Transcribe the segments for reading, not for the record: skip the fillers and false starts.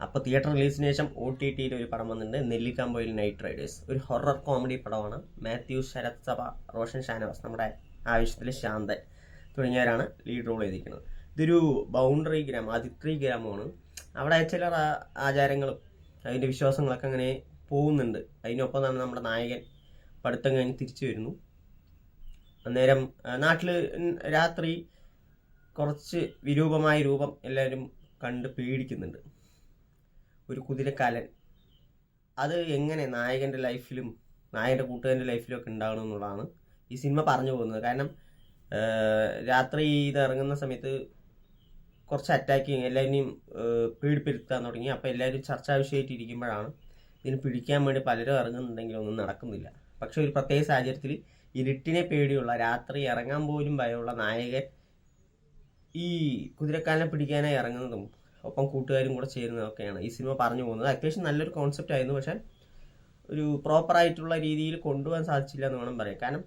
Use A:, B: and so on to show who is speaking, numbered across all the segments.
A: അപ്പോൾ തിയേറ്റർ റിലീസിന് ശേഷം OTT-യിൽ ഒരു പടം വന്നിട്ടുണ്ട്, നെല്ലിക്കാമ്പൊയിൽ നൈറ്റ് റൈഡേഴ്സ്. ഒരു ഹൊറർ കോമഡി പടമാണ്. മാത്യു, ശരത് സഭ, റോഷൻ ഷാനവാസ്, നമ്മുടെ ആവശ്യത്തിൽ ശാന്തൻ തുടങ്ങിയവരാണ് ലീഡ് റോൾ ചെയ്തിരിക്കുന്നത്. ഇതൊരു ബൗണ്ടറി ഗ്രാമം, അതിത്രി ഗ്രാമമാണ്. അവിടെ ചില ആചാരങ്ങളും അതിൻ്റെ വിശ്വാസങ്ങളൊക്കെ അങ്ങനെ പോകുന്നുണ്ട്. അതിനൊപ്പം തന്നെ നമ്മുടെ നായകൻ പഠിത്തം കഴിഞ്ഞ് തിരിച്ചു വരുന്നു. അന്നേരം നാട്ടിൽ രാത്രി കുറച്ച് വിരൂപമായ രൂപം എല്ലാവരും കണ്ട് പേടിക്കുന്നുണ്ട്, ഒരു കുതിരക്കാലൻ. അത് എങ്ങനെ നായകൻ്റെ ലൈഫിലും നായകൻ്റെ കൂട്ടുകാരൻ്റെ ലൈഫിലും ഒക്കെ ഉണ്ടാകണം എന്നുള്ളതാണ് ഈ സിനിമ പറഞ്ഞു പോകുന്നത്. കാരണം രാത്രി ഇത് ഇറങ്ങുന്ന സമയത്ത് കുറച്ച് അറ്റാക്കിങ് എല്ലാവരെയും പേടിപ്പെടുത്താൻ തുടങ്ങി. അപ്പോൾ എല്ലാവരും ചർച്ചാ വിഷയമായിട്ട് ഇരിക്കുമ്പോഴാണ് ഇതിന് പിടിക്കാൻ വേണ്ടി പലരും ഇറങ്ങുന്നുണ്ടെങ്കിലും ഒന്നും നടക്കുന്നില്ല. പക്ഷെ ഒരു പ്രത്യേക സാഹചര്യത്തിൽ ഇരുട്ടിനെ പേടിയുള്ള, രാത്രി ഇറങ്ങാൻ പോലും ഭയമുള്ള നായകൻ ഈ കുതിരക്കാരനെ പിടിക്കാനായി ഇറങ്ങുന്നതും ഒപ്പം കൂട്ടുകാരും കൂടെ ചേരുന്നതൊക്കെയാണ് ഈ സിനിമ പറഞ്ഞു പോകുന്നത്. അത്യാവശ്യം നല്ലൊരു കോൺസെപ്റ്റ് ആയിരുന്നു, പക്ഷെ ഒരു പ്രോപ്പറായിട്ടുള്ള രീതിയിൽ കൊണ്ടുപോകാൻ സാധിച്ചില്ല എന്ന് വേണം പറയാം. കാരണം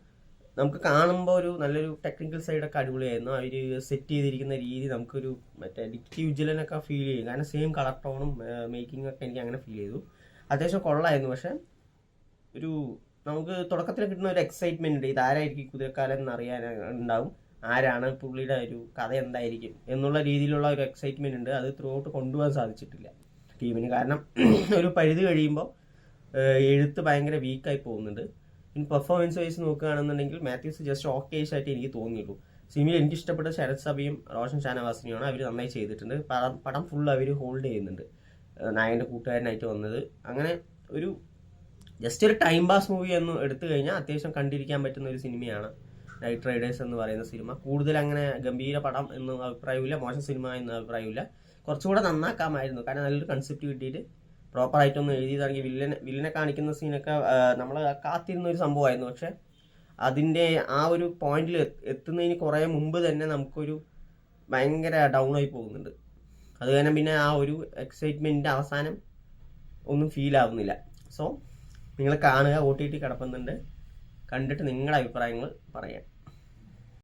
A: നമുക്ക് കാണുമ്പോൾ ഒരു നല്ലൊരു ടെക്നിക്കൽ സൈഡൊക്കെ അടിപൊളിയായിരുന്നു. അവർ സെറ്റ് ചെയ്തിരിക്കുന്ന രീതി നമുക്കൊരു മറ്റേ ഡിക്റ്റീവ് വിജിലനൊക്കെ ഫീൽ ചെയ്യും. കാരണം സെയിം കളർ ടോണും മേക്കിംഗ് ഒക്കെ എനിക്ക് അങ്ങനെ ഫീൽ ചെയ്തു. അത്യാവശ്യം കൊള്ളായിരുന്നു. പക്ഷെ ഒരു നമുക്ക് തുടക്കത്തിൽ കിട്ടുന്ന ഒരു എക്സൈറ്റ്മെന്റ് ഉണ്ട്, ഇതാരായിരിക്കും കുതിരക്കാലൻ എന്നറിയാൻ ഉണ്ടാവും, ആരാണ്, പുള്ളിയുടെ ഒരു കഥ എന്തായിരിക്കും എന്നുള്ള രീതിയിലുള്ള ഒരു എക്സൈറ്റ്മെന്റ് ഉണ്ട്. അത് ത്രൂ ഔട്ട് കൊണ്ടുപോകാൻ സാധിച്ചിട്ടില്ല ടീമിന്. കാരണം ഒരു പരിധി കഴിയുമ്പോൾ എഴുത്ത് ഭയങ്കര വീക്കായി പോകുന്നുണ്ട്. ഇനി പെർഫോമൻസ് വൈസ് നോക്കുകയാണെന്നുണ്ടെങ്കിൽ മാത്യൂസ് ജസ്റ്റ് ഓക്കേഷ് ആയിട്ട് എനിക്ക് തോന്നിയുള്ളൂ. സിനിമയിൽ എനിക്ക് ഇഷ്ടപ്പെട്ട ശരത് സഭയും റോഷൻ ഷാനവാസിനെയാണ്. അവർ നന്നായി ചെയ്തിട്ടുണ്ട്. പടം ഫുൾ അവർ ഹോൾഡ് ചെയ്യുന്നുണ്ട്. നായകൻ്റെ കൂട്ടുകാരനായിട്ട് വന്നത് അങ്ങനെ ഒരു ജസ്റ്റ് ഒരു ടൈം പാസ് മൂവി എന്ന് എടുത്തു കഴിഞ്ഞാൽ അത്യാവശ്യം കണ്ടിരിക്കാൻ പറ്റുന്ന ഒരു സിനിമയാണ് നൈറ്റ് റൈഡേഴ്സ് എന്ന് പറയുന്ന സിനിമ. കൂടുതൽ അങ്ങനെ ഗംഭീര പടം എന്നും അഭിപ്രായമില്ല, മോശം സിനിമ എന്നും അഭിപ്രായമില്ല. കുറച്ചുകൂടെ നന്നാക്കാമായിരുന്നു. കാരണം നല്ലൊരു കൺസെപ്റ്റ് കിട്ടിയിട്ട് പ്രോപ്പറായിട്ടൊന്നും എഴുതിയതാണെങ്കിൽ വില്ലനെ കാണിക്കുന്ന സീനൊക്കെ നമ്മൾ കാത്തിരുന്ന ഒരു സംഭവമായിരുന്നു. പക്ഷെ അതിൻ്റെ ആ ഒരു പോയിന്റിൽ എത്തുന്നതിന് കുറേ മുമ്പ് തന്നെ നമുക്കൊരു ഭയങ്കര ഡൗൺ ആയി പോകുന്നുണ്ട്. അത് കാരണം പിന്നെ ആ ഒരു എക്സൈറ്റ്മെൻറ്റിൻ്റെ അവസാനം ഒന്നും ഫീൽ ആവുന്നില്ല. സോ നിങ്ങൾ കാണുക, OTT കിടപ്പുന്നുണ്ട്, കണ്ടിട്ട് നിങ്ങളുടെ അഭിപ്രായങ്ങൾ പറയാം.